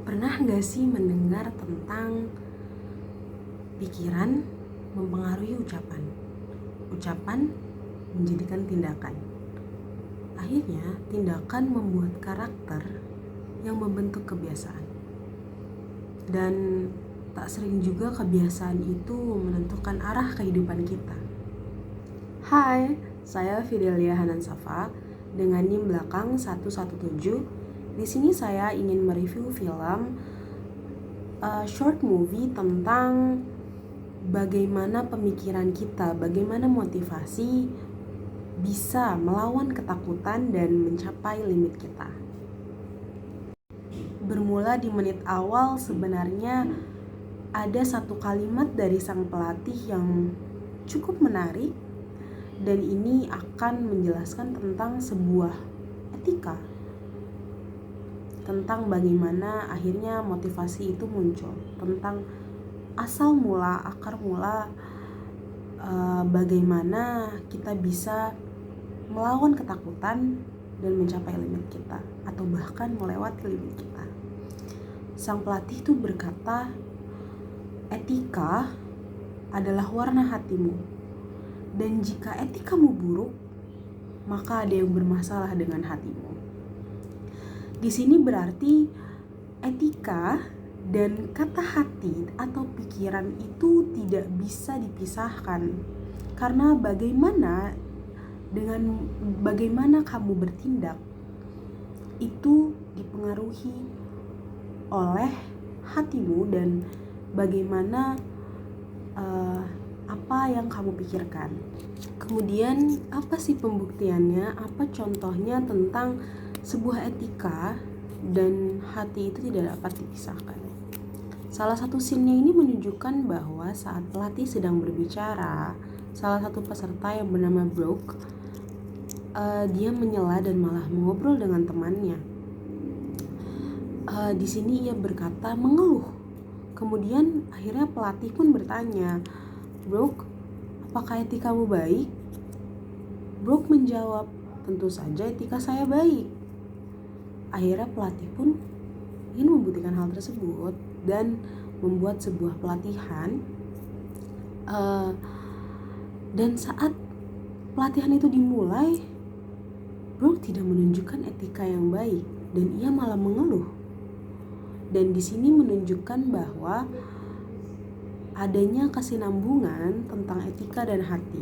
Pernah gak sih mendengar tentang pikiran mempengaruhi ucapan? Ucapan menjadikan tindakan. Akhirnya, tindakan membuat karakter yang membentuk kebiasaan. Dan tak sering juga kebiasaan itu menentukan arah kehidupan kita. Hai, saya Fidelia Hanansafa dengan NIM belakang 117. Di sini saya ingin mereview film short movie tentang bagaimana pemikiran kita, bagaimana motivasi bisa melawan ketakutan dan mencapai limit kita. Bermula di menit awal sebenarnya ada satu kalimat dari sang pelatih yang cukup menarik, dan ini akan menjelaskan tentang sebuah etika, tentang bagaimana akhirnya motivasi itu muncul, tentang asal mula, akar mula bagaimana kita bisa melawan ketakutan dan mencapai limit kita, atau bahkan melewati limit kita. Sang pelatih itu berkata, etika adalah warna hatimu, dan jika etikamu buruk, maka ada yang bermasalah dengan hatimu. Di sini berarti etika dan kata hati atau pikiran itu tidak bisa dipisahkan. Karena bagaimana kamu bertindak itu dipengaruhi oleh hatimu dan bagaimana apa yang kamu pikirkan. Kemudian apa sih pembuktiannya? Apa contohnya tentang sebuah etika dan hati itu tidak dapat dipisahkan? Salah satu scene-nya ini menunjukkan bahwa saat pelatih sedang berbicara, salah satu peserta yang bernama Brooke, dia menyela dan malah mengobrol dengan temannya. Di sini ia berkata mengeluh. Kemudian akhirnya pelatih pun bertanya, Brooke, apakah etikamu baik? Brooke menjawab, tentu saja etika saya baik. Akhirnya pelatih pun ingin membuktikan hal tersebut dan membuat sebuah pelatihan. Dan saat pelatihan itu dimulai, Brooke tidak menunjukkan etika yang baik dan ia malah mengeluh. Dan di sini menunjukkan bahwa adanya kesinambungan tentang etika dan hati.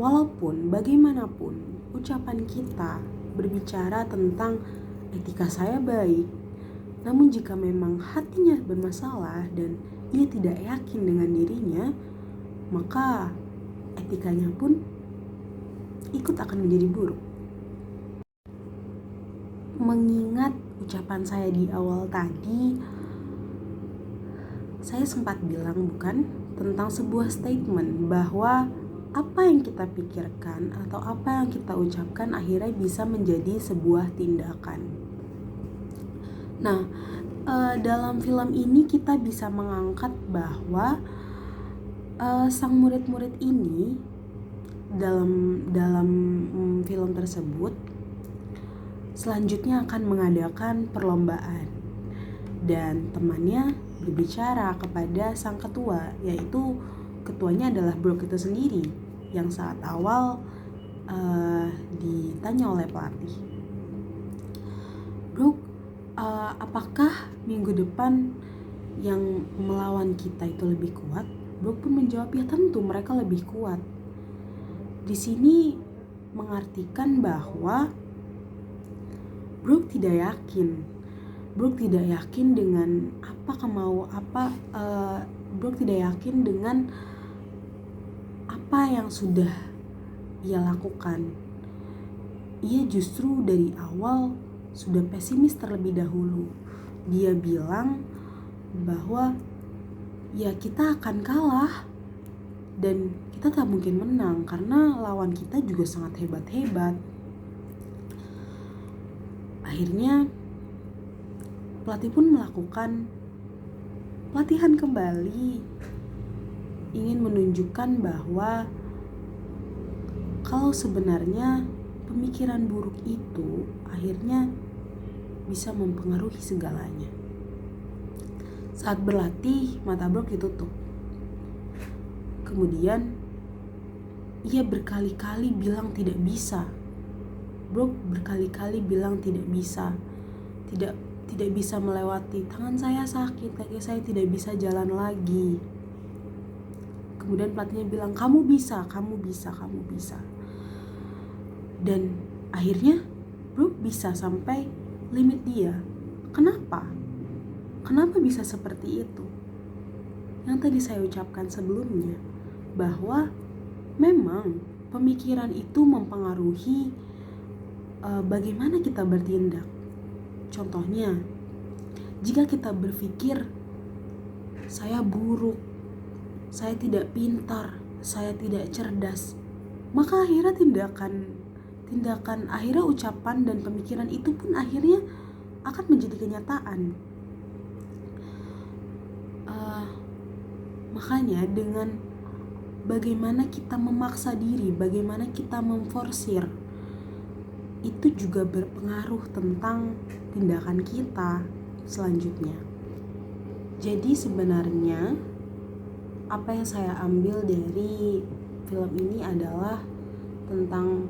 Walaupun bagaimanapun ucapan kita berbicara tentang etika saya baik, namun jika memang hatinya bermasalah dan ia tidak yakin dengan dirinya, maka etikanya pun ikut akan menjadi buruk. Mengingat ucapan saya di awal tadi, saya sempat bilang bukan tentang sebuah statement bahwa apa yang kita pikirkan atau apa yang kita ucapkan akhirnya bisa menjadi sebuah tindakan. Nah, dalam film ini kita bisa mengangkat bahwa sang murid-murid ini dalam film tersebut selanjutnya akan mengadakan perlombaan, dan temannya berbicara kepada sang ketua, yaitu ketuanya adalah Brooke itu sendiri yang saat awal ditanya oleh pelatih, Brooke, apakah minggu depan yang melawan kita itu lebih kuat? Brooke pun menjawab, ya tentu mereka lebih kuat. Di sini mengartikan bahwa Brooke tidak yakin. Brooke tidak yakin dengan Brooke tidak yakin dengan apa yang sudah ia lakukan. Ia justru dari awal sudah pesimis terlebih dahulu. Dia bilang bahwa ya kita akan kalah dan kita tak mungkin menang karena lawan kita juga sangat hebat-hebat. Akhirnya pelatih pun melakukan pelatihan kembali, ingin menunjukkan bahwa kalau sebenarnya pemikiran buruk itu akhirnya bisa mempengaruhi segalanya. Saat berlatih, mata Brooke ditutup. Kemudian ia berkali-kali bilang tidak bisa. Brooke berkali-kali bilang tidak bisa. Tidak bisa melewati. Tangan saya sakit, kaki saya tidak bisa jalan lagi. Kemudian pelatihnya bilang, kamu bisa, kamu bisa, kamu bisa. Dan akhirnya Brooke bisa sampai limit dia. Kenapa? Kenapa bisa seperti itu? Yang tadi saya ucapkan sebelumnya, bahwa memang pemikiran itu mempengaruhi bagaimana kita bertindak. Contohnya, jika kita berpikir saya buruk, saya tidak pintar, saya tidak cerdas, maka akhirnya akhirnya ucapan dan pemikiran itu pun akhirnya akan menjadi kenyataan. Makanya dengan bagaimana kita memaksa diri, bagaimana kita memforsir, itu juga berpengaruh tentang tindakan kita selanjutnya. Jadi sebenarnya apa yang saya ambil dari film ini adalah tentang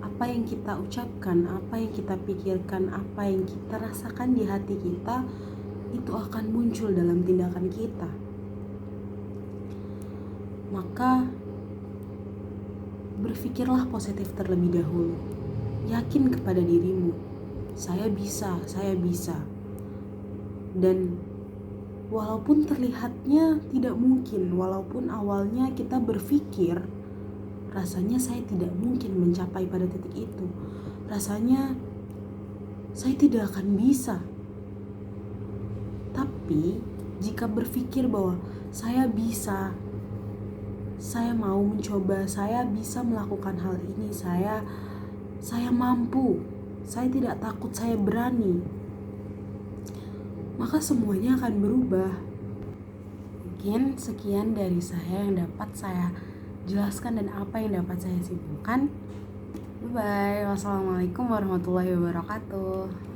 apa yang kita ucapkan, apa yang kita pikirkan, apa yang kita rasakan di hati kita, itu akan muncul dalam tindakan kita. Maka berpikirlah positif terlebih dahulu. Yakin kepada dirimu, saya bisa, saya bisa. Dan walaupun terlihatnya tidak mungkin, walaupun awalnya kita berpikir rasanya saya tidak mungkin mencapai pada titik itu, rasanya saya tidak akan bisa. Tapi jika berpikir bahwa saya bisa, saya mau mencoba, saya bisa melakukan hal ini, saya mampu, saya tidak takut, saya berani, maka semuanya akan berubah. Mungkin sekian dari saya yang dapat saya jelaskan dan apa yang dapat saya simpulkan. Bye bye. Wassalamualaikum warahmatullahi wabarakatuh.